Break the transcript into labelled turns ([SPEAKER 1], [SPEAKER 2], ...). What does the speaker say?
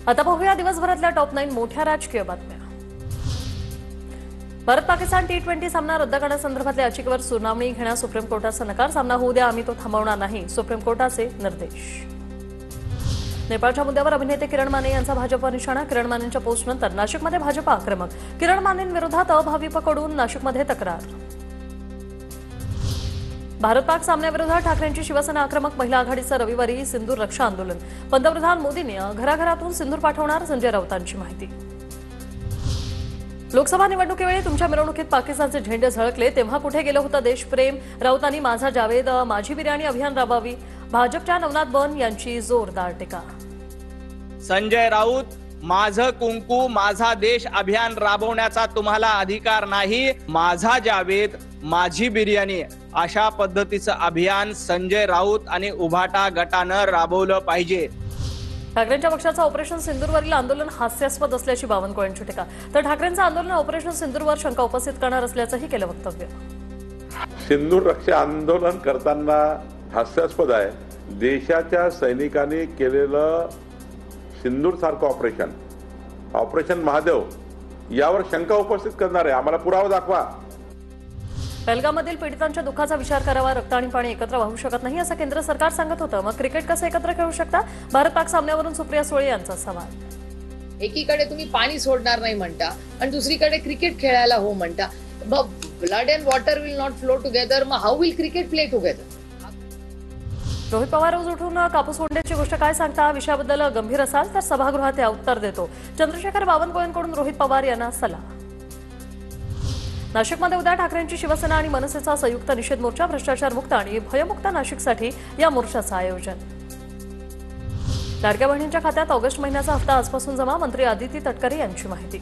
[SPEAKER 1] आता पाहूया दिवसभरातल्या टॉप 9 मोठ्या राजकीय बातम्या। भारत पाकिस्तान T20 सामना रद्द करण्यासंदर्भातल्या याचिकेवर सुनावणी घेण्यास सुप्रीम कोर्टाचा नकार। सामना होऊ द्या, आम्ही तो थांबवणार नाही, सुप्रीम कोर्टाचे निर्देश। नेपाळच्या मुद्द्यावर अभिनेते किरण माने यांचा भाजपवर निशाणा। किरण मानेंच्या पोस्टनंतर नाशिकमध्ये भाजप आक्रमक। किरण मानेंविरोधात अभाविपकडून नाशिकमध्ये तक्रार। भारत पाक सामन्याविरोधात ठाकरेंची शिवसेना आक्रमक। महिला आघाडीचं रविवारी सिंदूर रक्षा आंदोलन। पंतप्रधान मोदींनी घराघरातून सिंदूर पाठवणार, संजय राऊतांची माहिती। लोकसभा निवडणुकीवेळी तुमच्या मिरवणुकीत पाकिस्तानचे झेंडे झळकले तेव्हा कुठे गेलं होतं देशप्रेम? राऊतांनी माझा जावेद माझी बिर्याणी अभियान राबवावी, भाजपच्या नवनाथ बन यांची जोरदार टीका।
[SPEAKER 2] संजय राऊत, माझं कुंकू माझा देश अभियान राबवण्याचा तुम्हाला अधिकार नाही, माझा जावेद माझी बिर्याणी अशा पद्धतीचं अभियान संजय राऊत आणि उभाटा गटानं राबवलं पाहिजे।
[SPEAKER 1] ठाकरेंच्या पक्षाचं ऑपरेशन सिंदूरवरील आंदोलन हास्यास्पद असल्याची बावनकुळेंची टीका। तर ठाकरेंचं आंदोलन ऑपरेशन सिंदूरवर शंका उपस्थित करणार असल्याचंही केलं वक्तव्य।
[SPEAKER 3] सिंदूर रक्षा आंदोलन करताना हास्यास्पद आहे। देशाच्या सैनिकांनी केलेलं सिंदूर सारखं ऑपरेशन महादेव यावर शंका उपस्थित करणार आहे। आम्हाला पुरावा दाखवा।
[SPEAKER 1] पहलगाममधील पीडितांच्या दुःखाचा विचार करावा। रक्त आणि पाणी एकत्र वाहू शकत नाही असं केंद्र सरकार सांगत होतं, मग क्रिकेट कसं एकत्र खेळू शकता? भारत पाक सामन्यावरून सुप्रिया सुळे यांचा सवाल।
[SPEAKER 4] एकीकडे तुम्ही पाणी सोडणार नाही म्हणता आणि दुसरीकडे क्रिकेट खेळायला हो म्हणता। Blood and water will not flow together, मग how will cricket play together?
[SPEAKER 1] Rohit Pawar रोज उठून कापूस फोडण्याची गोष्ट काय सांगता? विषयाबद्दल गंभीर असाल तर सभागृहात या उत्तर देतो। चंद्रशेखर बावनकुळेंकडून रोहित पवार यांना सल्ला। नाशिकमध्ये उद्या ठाकरेंची शिवसेना आणि मनसेचा संयुक्त निषेध मोर्चा। भ्रष्टाचार मुक्त आणि भयमुक्त नाशिकसाठी या मोर्चाचं आयोजन। लाडक्या बहिणींच्या खात्यात ऑगस्ट महिन्याचा हप्ता आजपासून जमा, मंत्री आदिती तटकरे यांची माहिती।